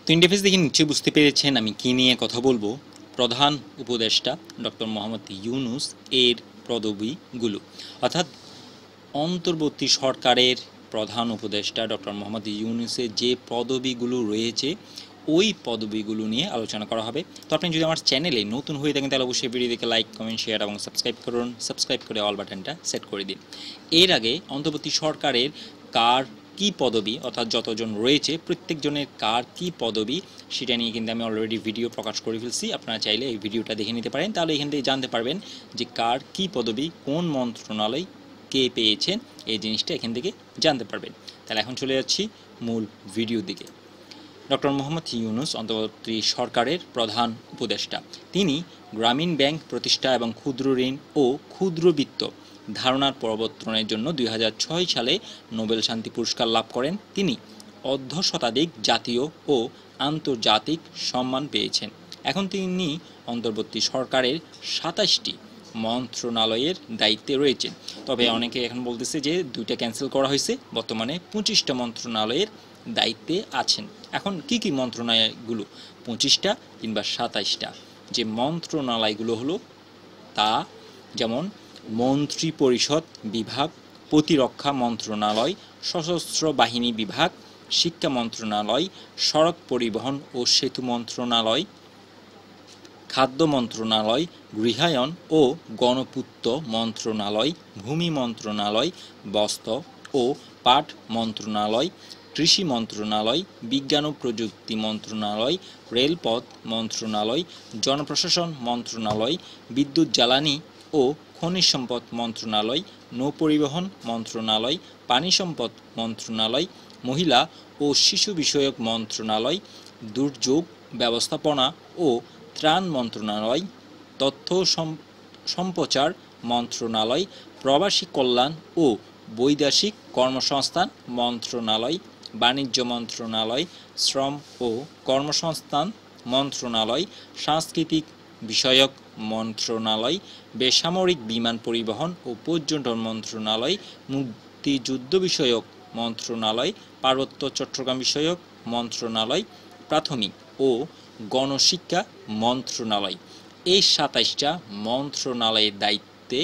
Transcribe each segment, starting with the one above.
তো ইন্টারফেস দেখে নিশ্চয়ই বুঝতে পেরেছেন আমি কী নিয়ে কথা বলবো। প্রধান উপদেষ্টা ডক্টর মোহাম্মদ ইউনূস এর পদবিগুলো, অর্থাৎ অন্তর্বর্তী সরকারের প্রধান উপদেষ্টা ডক্টর মোহাম্মদ ইউনূসের যে পদবিগুলো রয়েছে ওই পদবিগুলো নিয়ে আলোচনা করা হবে। তো আপনি যদি আমার চ্যানেলে নতুন হয়ে থাকেন তাহলে অবশ্যই ভিডিওটিকে লাইক, কমেন্ট, শেয়ার এবং সাবস্ক্রাইব করুন। সাবস্ক্রাইব করে অল বাটনটা সেট করে দিন। এর আগে অন্তর্বর্তী সরকারের কার কী পদবি, অর্থাৎ যতজন রয়েছে প্রত্যেকজনের কার কী পদবি সেটা নিয়ে কিন্তু আমি অলরেডি ভিডিও প্রকাশ করে ফেলছি। আপনারা চাইলে এই ভিডিওটা দেখে নিতে পারেন, তাহলে এখান থেকে জানতে পারবেন যে কার কী পদবি, কোন মন্ত্রণালয় কে পেয়েছেন, এই জিনিসটা এখান থেকে জানতে পারবেন। তাহলে এখন চলে যাচ্ছি মূল ভিডিওর দিকে। ডক্টর মোহাম্মদ ইউনূস অন্তর্বর্তী সরকারের প্রধান উপদেষ্টা। তিনি গ্রামীণ ব্যাংক প্রতিষ্ঠা এবং ক্ষুদ্র ঋণ ও ক্ষুদ্রবিত্ত ধারণার প্রবর্তনের জন্য 2006 সালে নোবেল শান্তি পুরস্কার লাভ করেন। তিনি অর্ধশতাধিক জাতীয় ও আন্তর্জাতিক সম্মান পেয়েছেন। এখন তিনি অন্তর্বর্তী সরকারের 27টি মন্ত্রণালয়ের দায়িত্বে রয়েছেন। তবে অনেকে এখন বলতেছে যে 2টা ক্যান্সেল করা হয়েছে, বর্তমানে 25টা মন্ত্রণালয়ের দায়িত্বে আছেন। এখন কি কি মন্ত্রণালয়গুলো, 25টা কিংবা 27টা? যে মন্ত্রণালয়গুলো হলো তা যেমন মন্ত্রী পরিষদ বিভাগ, প্রতিরক্ষা মন্ত্রণালয়, সশস্ত্র বাহিনী বিভাগ, শিক্ষা মন্ত্রণালয়, সড়ক পরিবহন ও সেতু মন্ত্রণালয়, খাদ্য মন্ত্রণালয়, গৃহায়ন ও গণপূর্ত মন্ত্রণালয়, ভূমি মন্ত্রণালয়, বস্ত্র ও পাট মন্ত্রণালয়, কৃষি মন্ত্রণালয়, বিজ্ঞান ও প্রযুক্তি মন্ত্রণালয়, রেলপথ মন্ত্রণালয়, জনপ্রশাসন মন্ত্রণালয়, বিদ্যুৎ জ্বালানি ও খনিজ সম্পদ মন্ত্রণালয়, নৌপরিবহন মন্ত্রণালয়, পানি সম্পদ মন্ত্রণালয়, মহিলা ও শিশু বিষয়ক মন্ত্রণালয়, দুর্যোগ ব্যবস্থাপনা ও ত্রাণ মন্ত্রণালয়, তথ্য সম্প্রচার মন্ত্রণালয়, প্রবাসী কল্যাণ ও বৈদেশিক কর্মসংস্থান মন্ত্রণালয়, বাণিজ্য মন্ত্রণালয়, শ্রম ও কর্মসংস্থান মন্ত্রণালয়, সাংস্কৃতিক বিষয়ক মন্ত্রণালয়, বেসামরিক বিমান পরিবহন ও পর্যটন মন্ত্রণালয়, মুক্তিযুদ্ধ বিষয়ক মন্ত্রণালয়, পার্বত্য চট্টগ্রাম বিষয়ক মন্ত্রণালয়, প্রাথমিক ও গণশিক্ষা মন্ত্রণালয়। এই 27টা মন্ত্রণালয়ের দায়িত্বে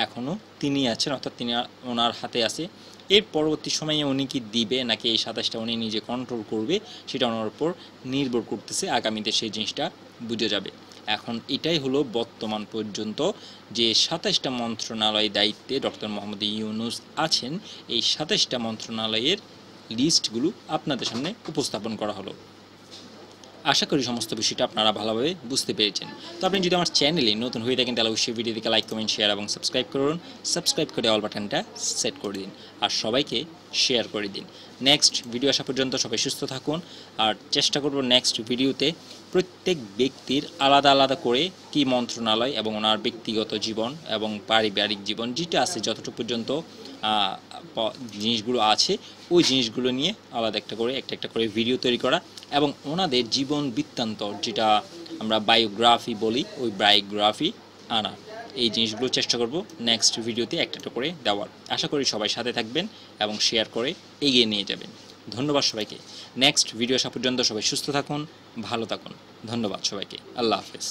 এখনও তিনি আছেন, অর্থাৎ তিনি ওনার হাতে আছে। এর পরবর্তী সময়ে উনি কি দিবে নাকি এই 27টা উনি নিজে কন্ট্রোল করবে সেটা ওনার উপর নির্ভর করতেছে, আগামীতে সেই জিনিসটা বুঝে যাবে। এখন এটাই হলো বর্তমান পর্যন্ত যে 27টা মন্ত্রণালয়ের দায়িত্বে ডক্টর মোহাম্মদ ইউনূস আছেন, এই 27টা মন্ত্রণালয়ের লিস্টগুলো আপনাদের সামনে উপস্থাপন করা হলো। আশা করি সমস্ত বিষয়টা আপনারা ভালোভাবে বুঝতে পেরেছেন। তো আপনি যদি আমার চ্যানেলে নতুন হয়ে থাকেন তাহলে অবশ্যই ভিডিওটিকে লাইক, কমেন্ট, শেয়ার এবং সাবস্ক্রাইব করুন। সাবস্ক্রাইব করে অল বাটনটা সেট করে দিন আর সবাইকে শেয়ার করে দিন। নেক্সট ভিডিও আসা পর্যন্ত সবাই সুস্থ থাকুন, আর চেষ্টা করব নেক্সট ভিডিওতে প্রত্যেক ব্যক্তির আলাদা আলাদা করে কি মন্ত্রণালয় এবং ওনার ব্যক্তিগত জীবন এবং পারিবারিক জীবন যেটা আছে যতটুকু পর্যন্ত জিনিসগুলো আছে ওই জিনিসগুলো নিয়ে আলাদা একটা করে ভিডিও তৈরি করা এবং ওনাদের জীবন বৃত্তান্ত যেটা আমরা বায়োগ্রাফি বলি ওই বায়োগ্রাফি আনা, এই জিনিসগুলো চেষ্টা করব নেক্সট ভিডিওতে একটা করে দেওয়ার। আশা করি সবাই সাথে থাকবেন এবং শেয়ার করে এগিয়ে নিয়ে যাবেন। ধন্যবাদ সবাইকে। নেক্সট ভিডিও আসা পর্যন্ত সবাই সুস্থ থাকুন, ভালো থাকুন। ধন্যবাদ সবাইকে। আল্লাহ হাফেজ।